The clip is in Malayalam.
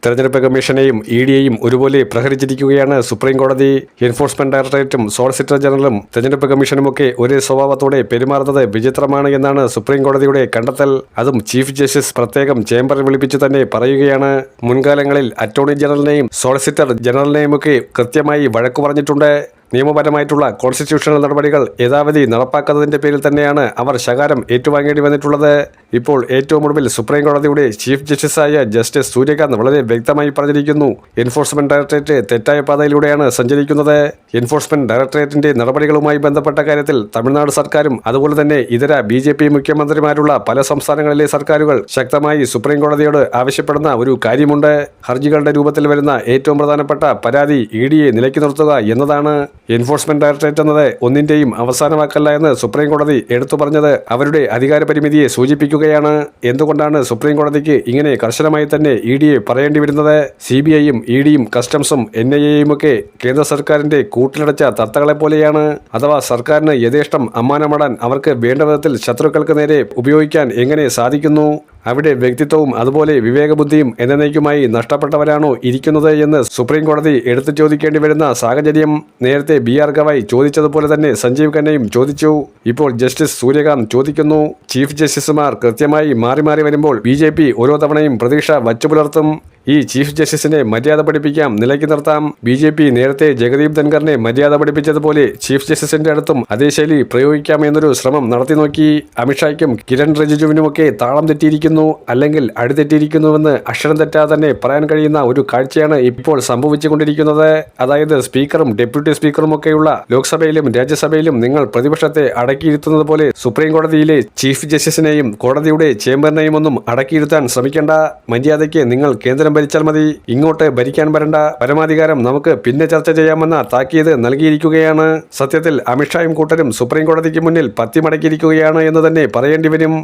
തെരഞ്ഞെടുപ്പ് കമ്മീഷനെയും ഇഡിയെയും ഒരുപോലെ പ്രഹരിച്ചിരിക്കുകയാണ് സുപ്രീം കോടതി. എൻഫോഴ്സ്മെന്റ് ഡയറക്ടറേറ്റും സോളിസിറ്റർ ജനറലും തെരഞ്ഞെടുപ്പ് കമ്മീഷനുമൊക്കെ ഒരേ സ്വഭാവത്തോടെ പെരുമാറുന്നത് വിചിത്രമാണ് എന്നാണ് സുപ്രീം കോടതിയുടെ കണ്ടെത്തൽ. അതും ചീഫ് ജസ്റ്റിസ് പ്രത്യേകം ചേംബറിൽ വിളിപ്പിച്ചു തന്നെ പറയുകയാണ്. മുൻകാലങ്ങളിൽ അറ്റോർണി ജനറലിനെയും സോളിസിറ്റർ ജനറലിനെയുമൊക്കെ കൃത്യമായി വഴക്കു പറഞ്ഞിട്ടുണ്ട്. നിയമപരമായിട്ടുള്ള കോൺസ്റ്റിറ്റ്യൂഷണൽ നടപടികൾ യഥാവധി നടപ്പാക്കാത്തതിന്റെ പേരിൽ തന്നെയാണ് അവർ ശകാരം ഏറ്റുവാങ്ങേണ്ടി വന്നിട്ടുള്ളത്. ഇപ്പോൾ ഏറ്റവും ഒടുവിൽ സുപ്രീം കോടതിയുടെ ചീഫ് ജസ്റ്റിസായ ജസ്റ്റിസ് സൂര്യകാന്ത് വളരെ വ്യക്തമായി പറഞ്ഞിരിക്കുന്നു, എൻഫോഴ്സ്മെന്റ് ഡയറക്ടറേറ്റ് തെറ്റായ പാതയിലൂടെയാണ് സഞ്ചരിക്കുന്നത്. എൻഫോഴ്സ്മെന്റ് ഡയറക്ടറേറ്റിന്റെ നടപടികളുമായി ബന്ധപ്പെട്ട കാര്യത്തിൽ തമിഴ്നാട് സർക്കാരും അതുപോലെ തന്നെ ഇതര BJP മുഖ്യമന്ത്രിമാരുള്ള പല സംസ്ഥാനങ്ങളിലെ സർക്കാരുകൾ ശക്തമായി സുപ്രീം കോടതിയോട് ആവശ്യപ്പെടുന്ന ഒരു കാര്യമുണ്ട്. ഹർജികളുടെ രൂപത്തിൽ വരുന്ന ഏറ്റവും പ്രധാനപ്പെട്ട പരാതി ഇഡിയെ നിലയ്ക്ക് നിർത്തുക എന്നതാണ്. എൻഫോഴ്സ്മെന്റ് ഡയറക്ടറേറ്റ് എന്നത് ഒന്നിന്റെയും അവസാന വാക്കല്ല എന്ന് സുപ്രീം കോടതി എടുത്തു പറഞ്ഞത് അവരുടെ അധികാര പരിമിതിയെ സൂചിപ്പിക്കുകയാണ്. എന്തുകൊണ്ടാണ് സുപ്രീം കോടതിക്ക് ഇങ്ങനെ കർശനമായി തന്നെ ഇഡിയെ പറയേണ്ടി വരുന്നത്? CBIയും ഇഡിയും കസ്റ്റംസും NIAയും ഒക്കെ കേന്ദ്ര സർക്കാരിന്റെ കൂട്ടിലടച്ച തത്തകളെ പോലെയാണ്. അഥവാ സർക്കാരിന് യഥേഷ്ടം അമ്മാനമാടാൻ അവർക്ക് വേണ്ട വിധത്തിൽ ശത്രുക്കൾക്ക് നേരെ ഉപയോഗിക്കാൻ എങ്ങനെ സാധിക്കുന്നു? അവിടെ വ്യക്തിത്വവും അതുപോലെ വിവേകബുദ്ധിയും എന്നേക്കുമായി നഷ്ടപ്പെട്ടവരാണോ ഇരിക്കുന്നത് എന്ന് സുപ്രീം കോടതി എടുത്തു ചോദിക്കേണ്ടി വരുന്ന സാഹചര്യം നേരത്തെ BR ഗവായ് ചോദിച്ചതുപോലെ തന്നെ സഞ്ജീവ് ഖന്നയും ചോദിച്ചു. ഇപ്പോൾ ജസ്റ്റിസ് സൂര്യകാന്ത് ചോദിക്കുന്നു. ചീഫ് ജസ്റ്റിസുമാർ കൃത്യമായി മാറി മാറി വരുമ്പോൾ BJP ഓരോ തവണയും പ്രതീക്ഷ വച്ചുപുലർത്തും. ഈ ചീഫ് ജസ്റ്റിസിനെ മര്യാദ പഠിപ്പിക്കാം, നിലയ്ക്ക് നിർത്താം. BJP നേരത്തെ ജഗദീപ് ധൻഖറിനെ മര്യാദ പഠിപ്പിച്ചതുപോലെ ചീഫ് ജസ്റ്റിസിന്റെ അടുത്തും അതേ ശൈലി പ്രയോഗിക്കാം എന്നൊരു ശ്രമം നടത്തി നോക്കി. അമിത്ഷായ്ക്കും കിരൺ റിജിജുവിനുമൊക്കെ താളം തെറ്റിയിരിക്കുന്നു, അല്ലെങ്കിൽ അടിതെറ്റിയിരിക്കുന്നുവെന്ന് അക്ഷരം തെറ്റാതെ തന്നെ പറയാൻ കഴിയുന്ന ഒരു കാഴ്ചയാണ് ഇപ്പോൾ സംഭവിച്ചുകൊണ്ടിരിക്കുന്നത്. അതായത് സ്പീക്കറും ഡെപ്യൂട്ടി സ്പീക്കറും ഒക്കെയുള്ള ലോക്സഭയിലും രാജ്യസഭയിലും നിങ്ങൾ പ്രതിപക്ഷത്തെ അടക്കിയിരുത്തുന്നത് പോലെ സുപ്രീം കോടതിയിലെ ചീഫ് ജസ്റ്റിസിനെയും കോടതിയുടെ ചേംബറിനെയും ഒന്നും അടക്കിയിരുത്താൻ ശ്രമിക്കേണ്ട. മര്യാദയ്ക്ക് നിങ്ങൾ കേന്ദ്രം ഭരിച്ചാൽ മതി, ഇങ്ങോട്ട് ഭരിക്കാൻ വരണ്ട. പരമാധികാരം നമുക്ക് പിന്നെ ചർച്ച ചെയ്യാമെന്ന താക്കീത് നൽകിയിരിക്കുകയാണ്. സത്യത്തിൽ അമിത്ഷായും കൂട്ടരും സുപ്രീം കോടതിക്ക് മുന്നിൽ പത്തി മടക്കിയിരിക്കുകയാണ് എന്ന് തന്നെ പറയേണ്ടി വരും.